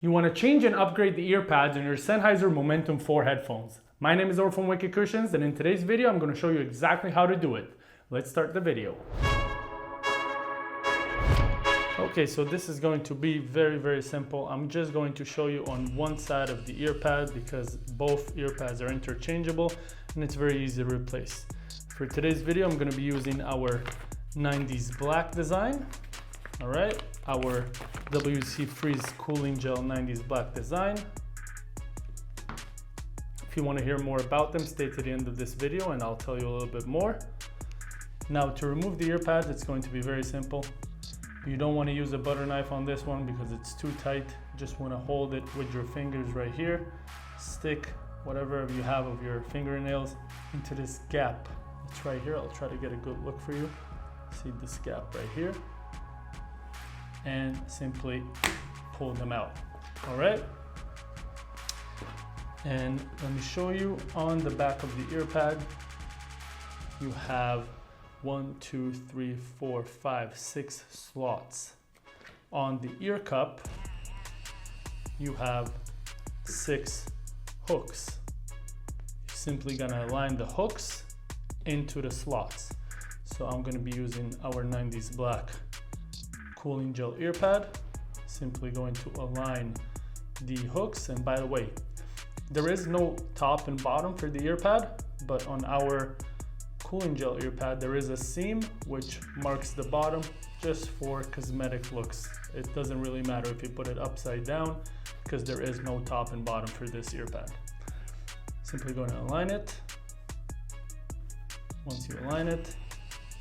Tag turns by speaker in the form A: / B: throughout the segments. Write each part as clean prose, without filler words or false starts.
A: You want to change and upgrade the ear pads on your Sennheiser Momentum 4 headphones. My name is Or from Wicked Cushions, and in today's video I'm going to show you exactly how to do it. Let's start the video. Okay, so this is going to be very simple. I'm just going to show you on one side of the ear pad because both ear pads are interchangeable and it's very easy to replace. For today's video I'm going to be using our 90s black design. All right, our WC Freeze Cooling Gel 90s black design. If you want to hear more about them, stay to the end of this video and I'll tell you a little bit more. Now to remove the ear pads, it's going to be very simple. You don't want to use a butter knife on this one because it's too tight. You just want to hold it with your fingers right here. Stick whatever you have of your fingernails into this gap. It's right here. I'll try to get a good look for you. See this gap right here. And simply pull them out. All right. And let me show you on the back of the ear pad. You have 1, 2, 3, 4, 5, 6 slots. On the ear cup, you have 6 hooks. You're simply gonna align the hooks into the slots. So I'm gonna be using our 90s black cooling gel ear pad. Simply going to align the hooks. And by the way, there is no top and bottom for the ear pad, but on our cooling gel ear pad there is a seam which marks the bottom just for cosmetic looks. It doesn't really matter if you put it upside down because there is no top and bottom for this ear pad. Simply going to align it. Once you align it,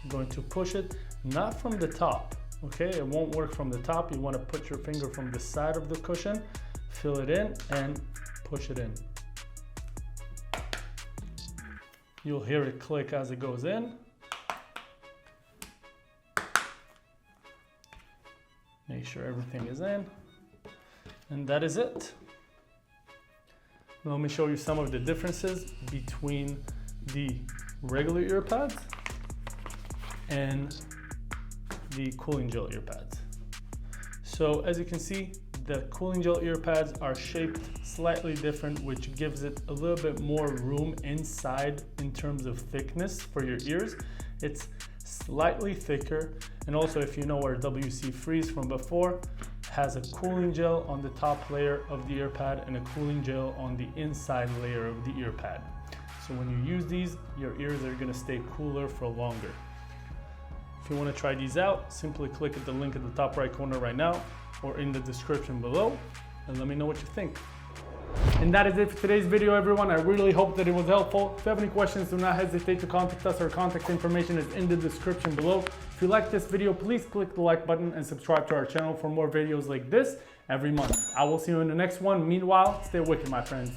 A: you're going to push it, not from the top. Okay, it won't work from the top. You want to put your finger from the side of the cushion, fill it in and push it in. You'll hear it click as it goes in. Make sure everything is in. And that is it. Let me show you some of the differences between the regular ear pads and the cooling gel ear pads. So as you can see, the cooling gel ear pads are shaped slightly different, which gives it a little bit more room inside in terms of thickness for your ears. It's slightly thicker, and also if you know our WC Freeze from before, has a cooling gel on the top layer of the ear pad and a cooling gel on the inside layer of the ear pad. So when you use these, your ears are gonna stay cooler for longer. If you want to try these out, simply click at the link at the top right corner right now or in the description below and let me know what you think. And that is it for today's video, everyone. I really hope that it was helpful. If you have any questions, do not hesitate to contact us. Our contact information is in the description below. If you like this video, please click the like button and subscribe to our channel for more videos like this every month. I will see you in the next one. Meanwhile, stay wicked, my friends.